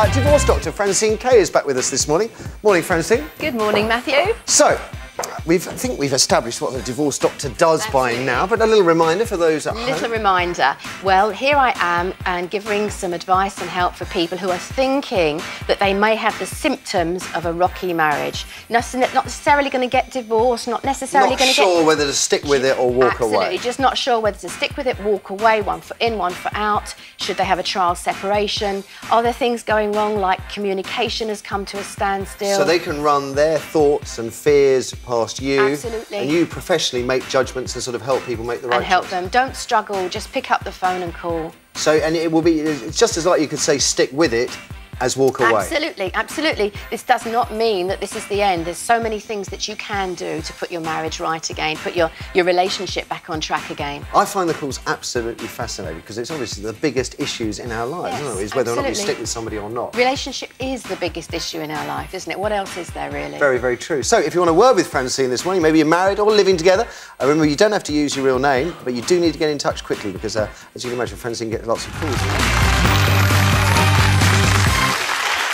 Divorce doctor Francine Kaye is back with us this morning. Morning, Francine. Good morning, Matthew. So, I think we've established what the divorce doctor does by now, but a little reminder for those at home. Little reminder. Well, here I am and giving some advice and help for people who are thinking that they may have the symptoms of a rocky marriage. Not necessarily going to get divorced, not necessarily going to get... Not sure whether to stick with it or walk away. Absolutely, just not sure whether to stick with it, walk away, 1 foot in, 1 foot out. Should they have a trial separation? Are there things going wrong, like communication has come to a standstill? So they can run their thoughts and fears past you. Absolutely. And you professionally make judgments and sort of help people make the right choice. And help them. Don't struggle, just pick up the phone and call. So, and it will be, it's just as likely you could say stick with it as walk away. Absolutely, absolutely. This does not mean that this is the end. There's so many things that you can do to put your marriage right again, put your relationship back on track again. I find the calls absolutely fascinating because it's obviously the biggest issues in our lives, isn't it? Is whether or not we stick with somebody or not. Relationship is the biggest issue in our life, isn't it? What else is there, really? Very, very true. So, if you want to word with Francine this morning, maybe you're married or living together, remember you don't have to use your real name, but you do need to get in touch quickly because, as you can imagine, Francine gets lots of calls.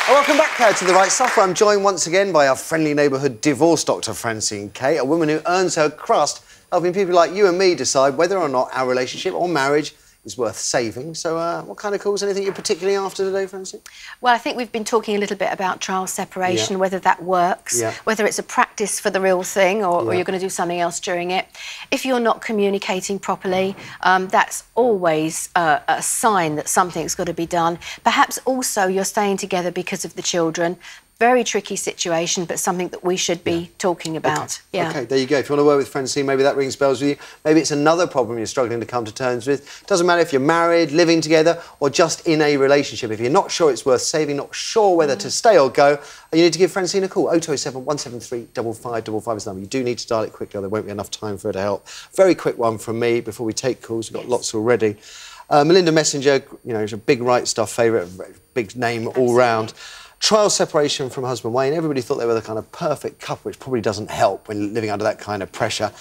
Welcome back to The Right Stuff, where I'm joined once again by our friendly neighbourhood divorce doctor, Francine Kaye, a woman who earns her crust helping people like you and me decide whether or not our relationship or marriage is worth saving. So what kind of calls, anything you're particularly after today, Francine? Well, I think we've been talking a little bit about trial separation, whether that works, whether it's a practice for the real thing or you're going to do something else during it. If you're not communicating properly, that's always a sign that something's got to be done. Perhaps also you're staying together because of the children. Very tricky situation, but something that we should be talking about. Okay, there you go. If you want to work with Francine, maybe that rings bells with you. Maybe it's another problem you're struggling to come to terms with. Doesn't matter if you're married, living together, or just in a relationship. If you're not sure it's worth saving, not sure whether to stay or go, you need to give Francine a call. 0207 173 5555 is the number. You do need to dial it quickly, or there won't be enough time for her to help. Very quick one from me before we take calls. We've got lots already. Melinda Messenger, you know, is a big Wright stuff favourite, big name all round. Trial separation from husband Wayne. Everybody thought they were the kind of perfect couple, which probably doesn't help when living under that kind of pressure.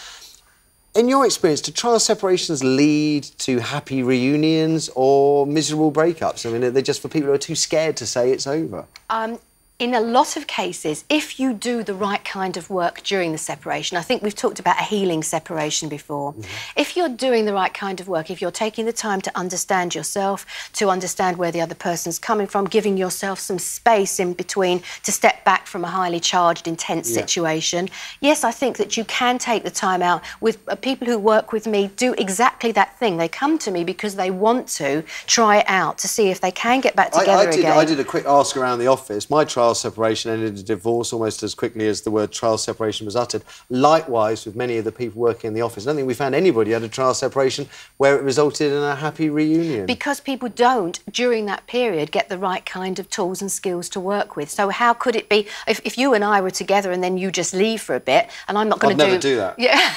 In your experience, do trial separations lead to happy reunions or miserable breakups? I mean, are they just for people who are too scared to say it's over? In a lot of cases, if you do the right kind of work during the separation, I think we've talked about a healing separation before. If you're doing the right kind of work, if you're taking the time to understand yourself, to understand where the other person's coming from, giving yourself some space in between to step back from a highly charged, intense situation, yes, I think that you can take the time out. With people who work with me do exactly that thing. They come to me because they want to try it out to see if they can get back together again. I did a quick ask around the office. My trial separation ended in divorce almost as quickly as the word trial separation was uttered. Likewise with many of the people working in the office. I don't think we found anybody who had a trial separation where it resulted in a happy reunion. Because people don't, during that period, get the right kind of tools and skills to work with. So how could it be, if you and I were together and then you just leave for a bit, and I'm not going to I'd never do that. Yeah.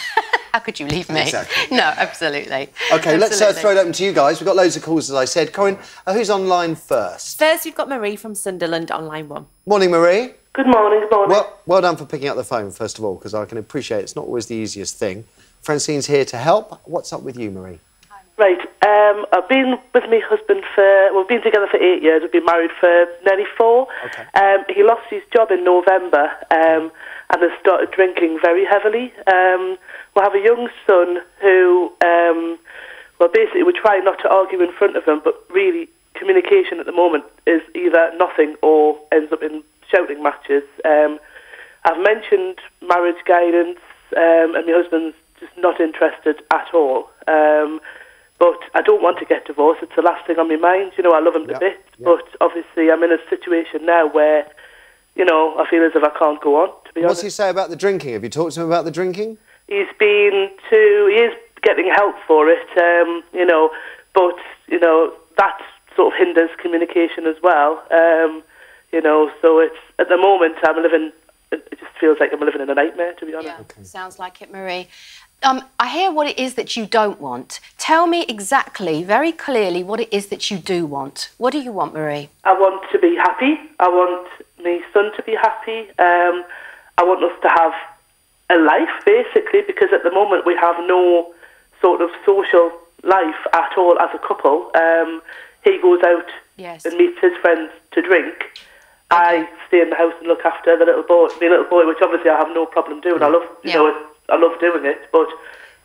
How could you leave me? Exactly. No, absolutely. OK, let's throw it open to you guys. We've got loads of calls, as I said. Corinne, who's online first? First, we've got Marie from Sunderland on line 1. Morning, Marie. Good morning, good morning. Well done for picking up the phone, first of all, because I can appreciate it's not always the easiest thing. Francine's here to help. What's up with you, Marie? Right, I've been with my husband we've been together for 8 years. We've been married for nearly 4. Okay. He lost his job in November and has started drinking very heavily. We have a young son who, well, basically we try not to argue in front of him, but really communication at the moment is either nothing or ends up in shouting matches. I've mentioned marriage guidance and my husband's just not interested at all. But I don't want to get divorced. It's the last thing on my mind. You know, I love him to bits, but obviously I'm in a situation now where, you know, I feel as if I can't go on, to be honest. What's he say about the drinking? Have you talked to him about the drinking? He is getting help for it, you know, but, you know, that sort of hinders communication as well, you know, so it's, at the moment, it just feels like I'm living in a nightmare, to be honest. Yeah, sounds like it, Marie. I hear what it is that you don't want. Tell me exactly, very clearly, what it is that you do want. What do you want, Marie? I want to be happy. I want my son to be happy. I want us to have a life, basically, because at the moment we have no sort of social life at all as a couple. he goes out Yes. and meets his friends to drink, I stay in the house and look after the little boy, which obviously I have no problem doing. I love, I love doing it. But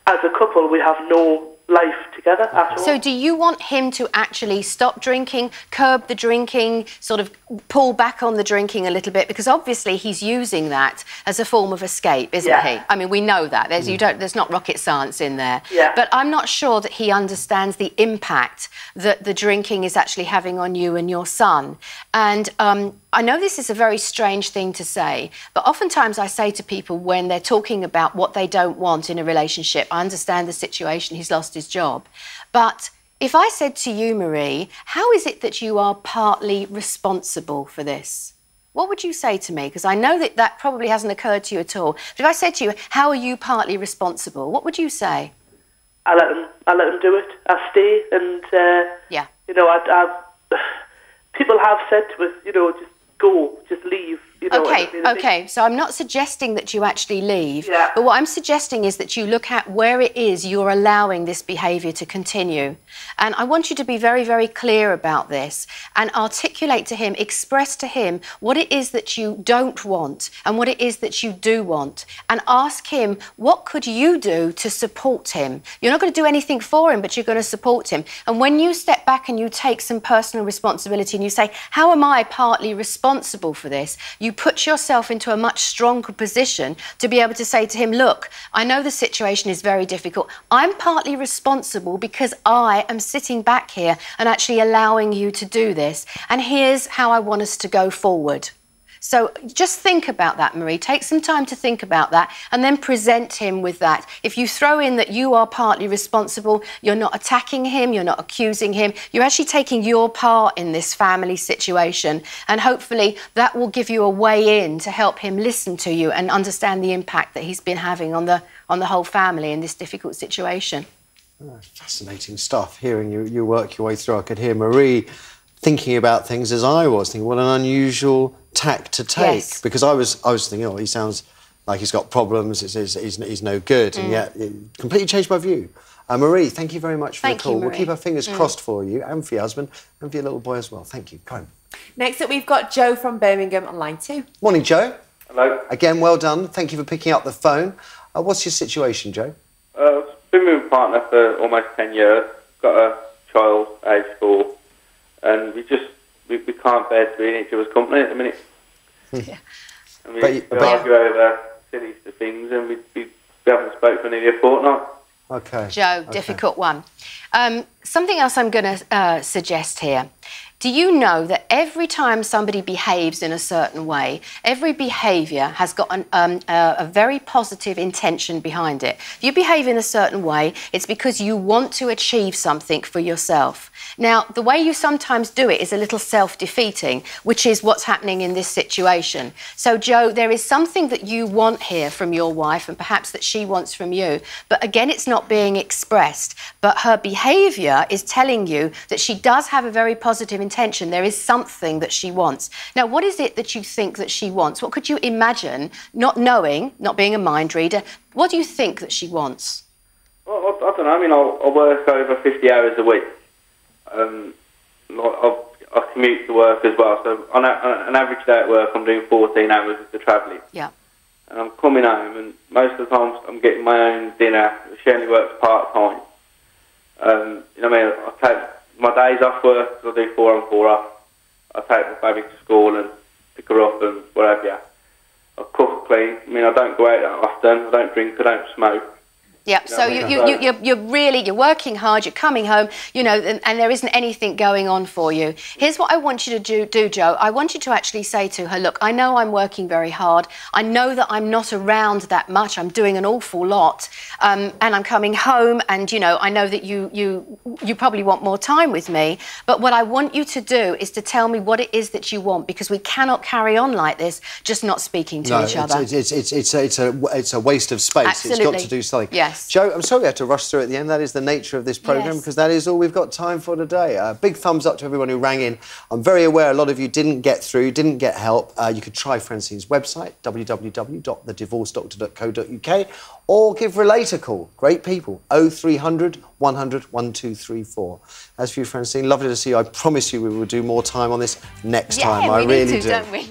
as a couple, we have no life together at all. So do you want him to actually stop drinking, curb the drinking, sort of pull back on the drinking a little bit? Because obviously he's using that as a form of escape, isn't he? I mean, we know that. There's not rocket science in there. Yeah. But I'm not sure that he understands the impact that the drinking is actually having on you and your son. And I know this is a very strange thing to say, but oftentimes I say to people when they're talking about what they don't want in a relationship, I understand the situation, he's lost his job. But if I said to you, Marie, how is it that you are partly responsible for this? What would you say to me? Because I know that that probably hasn't occurred to you at all. But if I said to you, how are you partly responsible? What would you say? I let him do it. I stay, and you know, people have said to us, you know, just go, just leave. You know, Okay, so I'm not suggesting that you actually leave, Yeah. but what I'm suggesting is that you look at where it is you're allowing this behaviour to continue. And I want you to be very, very clear about this and articulate to him, express to him what it is that you don't want and what it is that you do want. And ask him, what could you do to support him? You're not going to do anything for him, but you're going to support him. And when you step back and you take some personal responsibility and you say, how am I partly responsible for this? You put yourself into a much stronger position to be able to say to him, look, I know the situation is very difficult. I'm partly responsible because I am sitting back here and actually allowing you to do this. And here's how I want us to go forward. So just think about that, Marie. Take some time to think about that and then present him with that. If you throw in that you are partly responsible, you're not attacking him, you're not accusing him, you're actually taking your part in this family situation. And hopefully that will give you a way in to help him listen to you and understand the impact that he's been having on the whole family in this difficult situation. Oh, fascinating stuff. Hearing you work your way through, I could hear Marie thinking about things as I was thinking. What an unusual tack to take, Yes. because I was thinking, oh, he sounds like he's got problems. He's no good, and yet it completely changed my view. Marie, thank you very much for the call. We'll keep our fingers crossed for you and for your husband and for your little boy as well. Thank you. Go on. Next up, we've got Joe from Birmingham on line 2. Morning, Joe. Hello. Again, well done. Thank you for picking up the phone. What's your situation, Joe? Been with my partner for almost 10 years. Got a child, age 4, and we can't bear to be in each other's company at the minute. Yeah. And we argue over silly things, and we haven't spoken for nearly a fortnight. Okay. Joe, difficult one. Something else I'm going to suggest here. Do you know that every time somebody behaves in a certain way, every behaviour has got a very positive intention behind it? If you behave in a certain way, it's because you want to achieve something for yourself. Now, the way you sometimes do it is a little self-defeating, which is what's happening in this situation. So, Joe, there is something that you want here from your wife and perhaps that she wants from you, but again, it's not being expressed. But her behaviour is telling you that she does have a very positive intention. There is something that she wants. Now, what is it that you think that she wants? What could you imagine, not knowing, not being a mind reader, what do you think that she wants? Well, I don't know. I mean, I work over 50 hours a week. I commute to work as well. So on an average day at work, I'm doing 14 hours of the travelling. Yeah. And I'm coming home, and most of the time I'm getting my own dinner. She only works part-time. You know what I mean? I take my days off work, because I do 4 on 4 off. I take my baby to school and pick her up and whatever. I cook, clean. I mean, I don't go out that often. I don't drink. I don't smoke. Yeah, so you're working hard, you're coming home, you know, and there isn't anything going on for you. Here's what I want you to do, Joe. I want you to actually say to her, look, I know I'm working very hard. I know that I'm not around that much. I'm doing an awful lot. And I'm coming home and, you know, I know that you probably want more time with me. But what I want you to do is to tell me what it is that you want, because we cannot carry on like this, just not speaking to each other. It's a waste of space. Absolutely. It's got to do something. Yeah. Yes. Jo, I'm sorry we had to rush through at the end. That is the nature of this programme, because that is all we've got time for today. Big thumbs up to everyone who rang in. I'm very aware a lot of you didn't get through, didn't get help. You could try Francine's website, www.thedivorcedoctor.co.uk, or give Relate a call. Great people, 0300 100 1234. As for you, Francine, lovely to see you. I promise you we will do more time on this next time. I really do. Don't we?